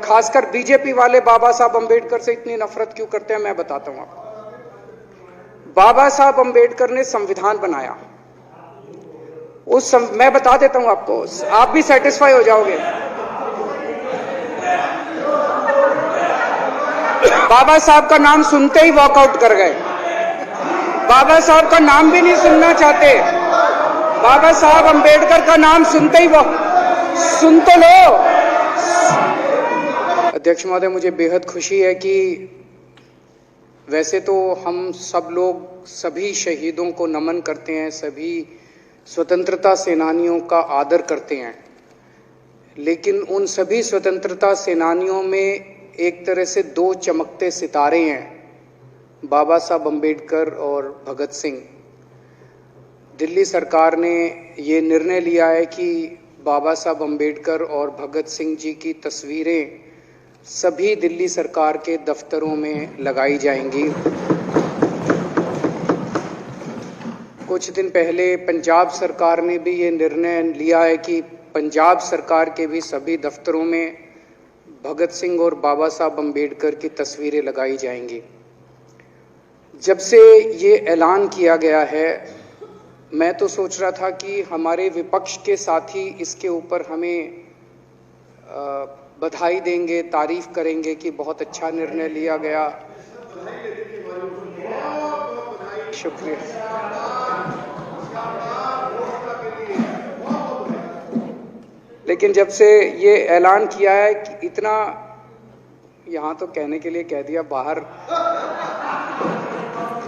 खासकर बीजेपी वाले बाबा साहब अंबेडकर से इतनी नफरत क्यों करते हैं, मैं बताता हूं आपको। बाबा साहब अंबेडकर ने संविधान बनाया। मैं बता देता हूं आपको, आप भी सेटिस्फाई हो जाओगे। बाबा साहब का नाम सुनते ही वॉकआउट कर गए। बाबा साहब का नाम भी नहीं सुनना चाहते। बाबा साहब अंबेडकर का नाम सुनते ही सुन तो लो। अध्यक्ष महोदय, मुझे बेहद खुशी है कि वैसे तो हम सब लोग सभी शहीदों को नमन करते हैं, सभी स्वतंत्रता सेनानियों का आदर करते हैं, लेकिन उन सभी स्वतंत्रता सेनानियों में एक तरह से दो चमकते सितारे हैं, बाबा साहब अंबेडकर और भगत सिंह। दिल्ली सरकार ने ये निर्णय लिया है कि बाबा साहब अंबेडकर और भगत सिंह जी की तस्वीरें सभी दिल्ली सरकार के दफ्तरों में लगाई जाएंगी। कुछ दिन पहले पंजाब सरकार ने भी ये निर्णय लिया है कि पंजाब सरकार के भी सभी दफ्तरों में भगत सिंह और बाबा साहब अंबेडकर की तस्वीरें लगाई जाएंगी। जब से ये ऐलान किया गया है, मैं तो सोच रहा था कि हमारे विपक्ष के साथी इसके ऊपर हमें बधाई देंगे, तारीफ करेंगे कि बहुत अच्छा निर्णय लिया गया। शुक्रिया। लेकिन जब से ये ऐलान किया है कि इतना, यहां तो कहने के लिए कह दिया, बाहर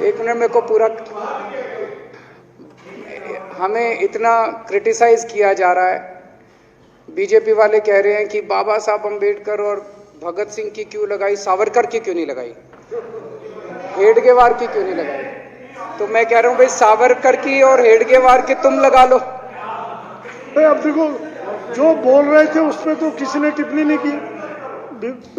एक मिनट मेरे को पूरा, हमें इतना क्रिटिसाइज किया जा रहा है। बीजेपी वाले कह रहे हैं कि बाबा साहब अंबेडकर और भगत सिंह की क्यों लगाई, सावरकर की क्यों नहीं लगाई, हेडगेवार की क्यों नहीं लगाई। तो मैं कह रहा हूं भाई, सावरकर की और हेडगेवार की तुम लगा लो। अब देखो, जो बोल रहे थे उसमें तो किसी ने टिप्पणी नहीं की।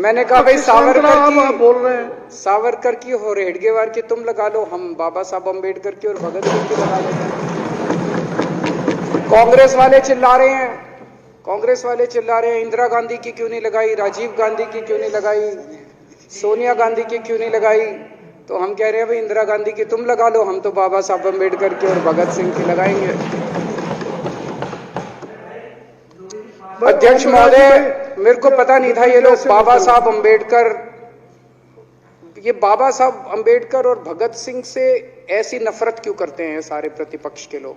मैंने कहा भाई सावरकर बोल रहे हैं, सावरकर की और हेडगेवार की तुम लगा लो, हम बाबा साहब अंबेडकर की और भगत सिंह की लगा लेते हैं। कांग्रेस वाले चिल्ला रहे हैं, इंदिरा गांधी की क्यों नहीं लगाई, राजीव गांधी की क्यों नहीं लगाई, सोनिया गांधी की क्यों नहीं लगाई। तो हम कह रहे हैं भाई, इंदिरा गांधी की तुम लगा लो, हम तो बाबा साहब अंबेडकर की और भगत सिंह की लगाएंगे। अध्यक्ष महोदय, मेरे को पता नहीं था ये लोग बाबा साहब अंबेडकर और भगत सिंह से ऐसी नफरत क्यों करते हैं सारे प्रतिपक्ष के लोग।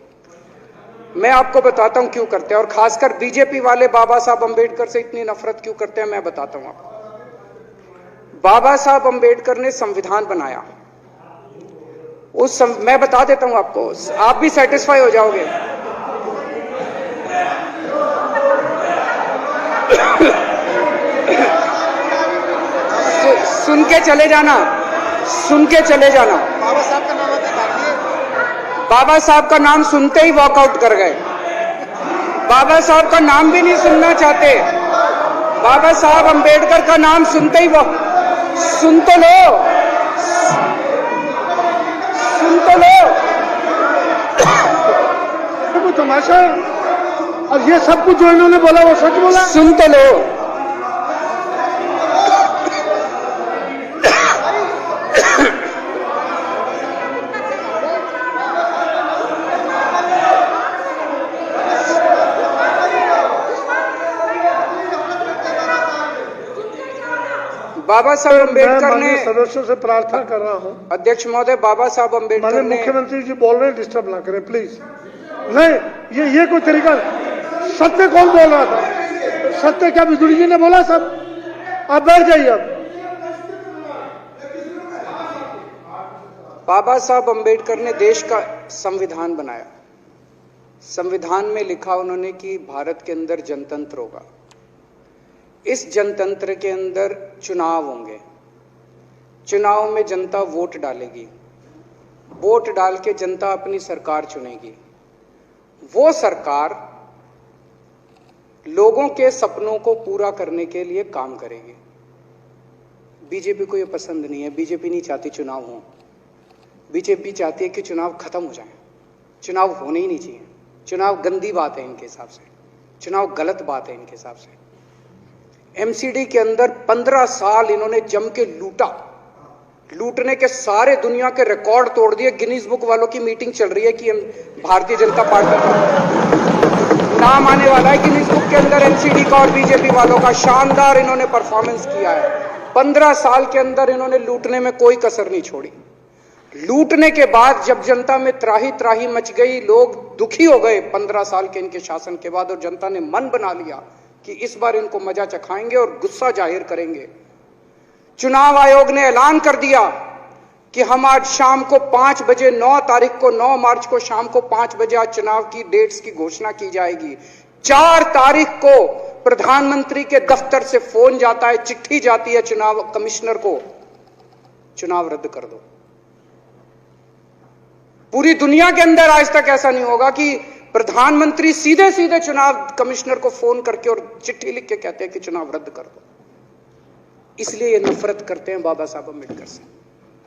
मैं आपको बताता हूं क्यों करते हैं, और खासकर बीजेपी वाले बाबा साहब अंबेडकर से इतनी नफरत क्यों करते हैं, मैं बताता हूं आपको। बाबा साहब अंबेडकर ने संविधान बनाया। मैं बता देता हूं आपको, आप भी सेटिस्फाई हो जाओगे। सुन के चले जाना। बाबा साहब का नाम सुनते ही वॉकआउट कर गए। बाबा साहब का नाम भी नहीं सुनना चाहते। बाबा साहब अंबेडकर का नाम सुनते ही सुन तो लो। वो तमाशा, और ये सब कुछ जो इन्होंने बोला वो सच बोला। सुन तो लो। बाबा साहब अंबेडकर ने, सदस्यों से प्रार्थना कर रहा हूं, अध्यक्ष महोदय, बाबा साहब अंबेडकर ने, मुख्यमंत्री जी बोल रहे हैं, डिस्टर्ब ना करें प्लीज। नहीं, ये कोई तरीका। सत्य कौन बोल रहा था? सत्य क्या बिजुली जी ने बोला? सब आप बैठ जाइए। अब बाबा साहब अंबेडकर ने देश का संविधान बनाया। संविधान में लिखा उन्होंने कि भारत के अंदर जनतंत्र होगा। इस जनतंत्र के अंदर चुनाव होंगे। चुनाव में जनता वोट डालेगी। वोट डाल के जनता अपनी सरकार चुनेगी। वो सरकार लोगों के सपनों को पूरा करने के लिए काम करेगी। बीजेपी को ये पसंद नहीं है। बीजेपी नहीं चाहती चुनाव हो। बीजेपी चाहती है कि चुनाव खत्म हो जाए। चुनाव होने ही नहीं चाहिए। चुनाव गंदी बात है इनके हिसाब से। चुनाव गलत बात है इनके हिसाब से। एमसीडी के अंदर 15 साल इन्होंने जम के लूटा, लूटने के सारे दुनिया के रिकॉर्ड तोड़ दिए। गिनीज बुक वालों की मीटिंग चल रही है कि भारतीय जनता पार्टी का नाम आने वाला है गिनीज बुक के अंदर एमसीडी का और बीजेपी वालों का। शानदार इन्होंने परफॉर्मेंस किया है। 15 साल के अंदर इन्होंने लूटने में कोई कसर नहीं छोड़ी। लूटने के बाद जब जनता में त्राही त्राही मच गई, लोग दुखी हो गए 15 साल के इनके शासन के बाद, और जनता ने मन बना लिया कि इस बार इनको मजा चखाएंगे और गुस्सा जाहिर करेंगे। चुनाव आयोग ने ऐलान कर दिया कि हम आज शाम को 5 बजे 9 मार्च को शाम को 5 बजे आज चुनाव की डेट्स की घोषणा की जाएगी। 4 तारीख को प्रधानमंत्री के दफ्तर से फोन जाता है, चिट्ठी जाती है चुनाव कमिश्नर को, चुनाव रद्द कर दो। पूरी दुनिया के अंदर आज तक ऐसा नहीं होगा कि प्रधानमंत्री सीधे सीधे चुनाव कमिश्नर को फोन करके और चिट्ठी लिख के कहते हैं कि चुनाव रद्द कर दो। इसलिए ये नफरत करते हैं बाबा साहब अम्बेडकर से।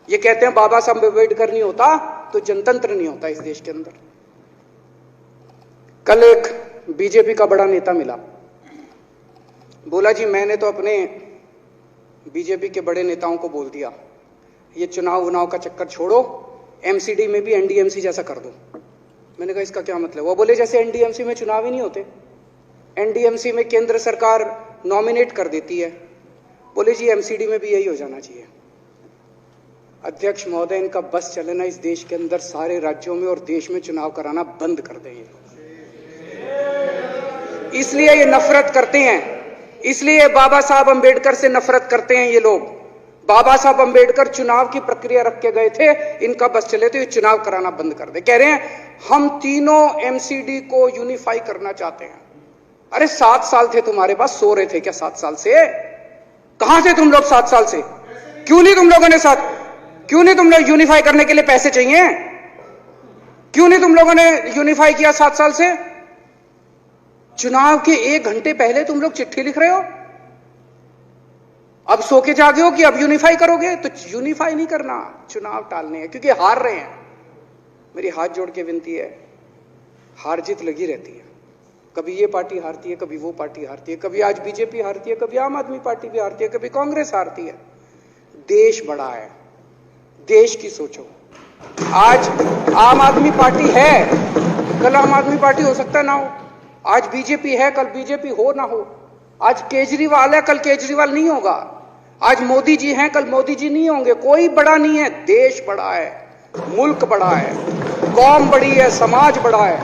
ये कहते हैं बाबा साहब अम्बेडकर नहीं होता तो जनतंत्र नहीं होता इस देश के अंदर। कल एक बीजेपी का बड़ा नेता मिला, बोला जी मैंने तो अपने बीजेपी के बड़े नेताओं को बोल दिया ये चुनाव का चक्कर छोड़ो, एमसीडी में भी एनडीएमसी जैसा कर दो। मैंने कहा इसका क्या मतलब? वो बोले जैसे एनडीएमसी में चुनाव ही नहीं होते, एनडीएमसी में केंद्र सरकार नॉमिनेट कर देती है, बोले जी एमसीडी में भी यही हो जाना चाहिए। अध्यक्ष महोदय, इनका बस चलना इस देश के अंदर सारे राज्यों में और देश में चुनाव कराना बंद कर दें। इसलिए ये नफरत करते हैं, इसलिए बाबा साहब अंबेडकर से नफरत करते हैं ये लोग। बाबा साहब अंबेडकर चुनाव की प्रक्रिया रख के गए थे, इनका बस चले तो ये चुनाव कराना बंद कर दे। कह रहे हैं हम तीनों एमसीडी को यूनिफाई करना चाहते हैं। अरे 7 साल थे तुम्हारे पास, सो रहे थे क्या 7 साल से? कहां थे तुम लोग 7 साल से? क्यों नहीं तुम लोगों ने यूनिफाई करने के लिए पैसे चाहिए? क्यों नहीं तुम लोगों ने यूनिफाई किया 7 साल से? चुनाव के 1 घंटे पहले तुम लोग चिट्ठी लिख रहे हो, अब सो के जागे हो कि अब यूनिफाई करोगे। तो यूनिफाई नहीं करना, चुनाव टालने हैं, क्योंकि हार रहे हैं। मेरी हाथ जोड़ के विनती है, हार जीत लगी रहती है, कभी ये पार्टी हारती है, कभी वो पार्टी हारती है, कभी आज बीजेपी हारती है, कभी आम आदमी पार्टी भी हारती है, कभी कांग्रेस हारती है। देश बड़ा है, देश की सोचो। आज आम आदमी पार्टी है, कल आम आदमी पार्टी हो सकता है ना हो। आज बीजेपी है, कल बीजेपी हो ना हो। आज केजरीवाल है, कल केजरीवाल नहीं होगा। आज मोदी जी हैं, कल मोदी जी नहीं होंगे। कोई बड़ा नहीं है, देश बड़ा है, मुल्क बड़ा है, कौम बड़ी है, समाज बड़ा है।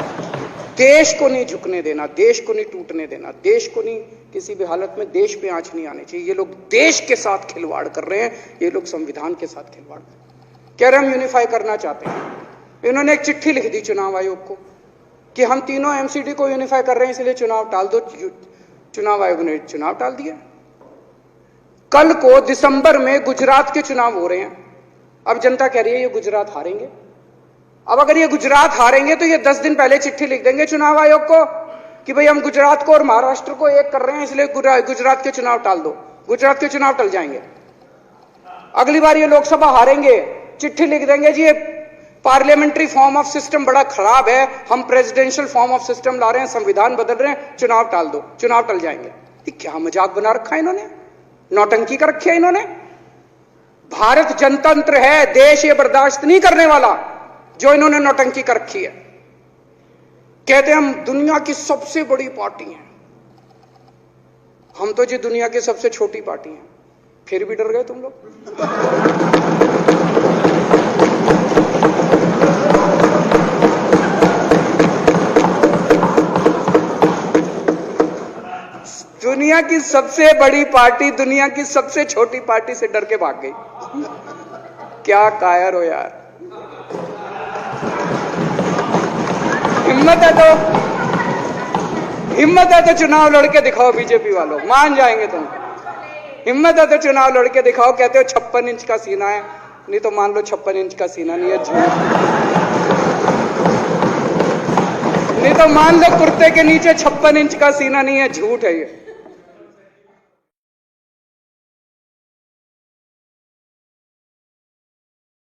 देश को नहीं झुकने देना, देश को नहीं टूटने देना, देश को नहीं किसी भी हालत में देश पे आंच नहीं आनी चाहिए। ये लोग देश के साथ खिलवाड़ कर रहे हैं, ये लोग संविधान के साथ खिलवाड़ कह रहे हैं। हम यूनिफाई करना चाहते हैं। इन्होंने एक चिट्ठी लिख दी चुनाव आयोग को कि हम तीनों एमसीडी को यूनिफाई कर रहे हैं, इसलिए चुनाव टाल दो। चुनाव आयोग ने चुनाव टाल दिया। कल को दिसंबर में गुजरात के चुनाव हो रहे हैं। अब जनता कह रही है ये गुजरात हारेंगे। अब अगर ये गुजरात हारेंगे तो ये 10 दिन पहले चिट्ठी लिख देंगे चुनाव आयोग को कि भाई हम गुजरात को और महाराष्ट्र को एक कर रहे हैं, इसलिए गुजरात के चुनाव टाल दो। गुजरात के चुनाव टल जाएंगे। अगली बार ये लोकसभा हारेंगे, चिट्ठी लिख देंगे जी ये पार्लियामेंट्री फॉर्म ऑफ सिस्टम बड़ा खराब है, हम प्रेसिडेंशियल फॉर्म ऑफ सिस्टम ला रहे हैं, संविधान बदल रहे हैं, चुनाव टाल दो। चुनाव टल जाएंगे। ये क्या मजाक बना रखा है इन्होंने, नौटंकी कर रखी है इन्होंने। भारत जनतंत्र है, देश ये बर्दाश्त नहीं करने वाला जो इन्होंने नौटंकी कर रखी है। कहते हैं हम दुनिया की सबसे बड़ी पार्टी हैं, हम तो जी दुनिया की सबसे छोटी पार्टी हैं। फिर भी डर गए तुम लोग। दुनिया की सबसे बड़ी पार्टी दुनिया की सबसे छोटी पार्टी से डर के भाग गई। क्या कायर हो यार। हिम्मत है तो चुनाव लड़के दिखाओ बीजेपी वालों, मान जाएंगे तुम। हिम्मत है तो चुनाव लड़के दिखाओ। कहते हो 56 इंच का सीना है, नहीं तो मान लो 56 इंच का सीना नहीं है, झूठ। नहीं तो मान लो कुर्ते के नीचे 56 इंच का सीना नहीं है, झूठ है ये।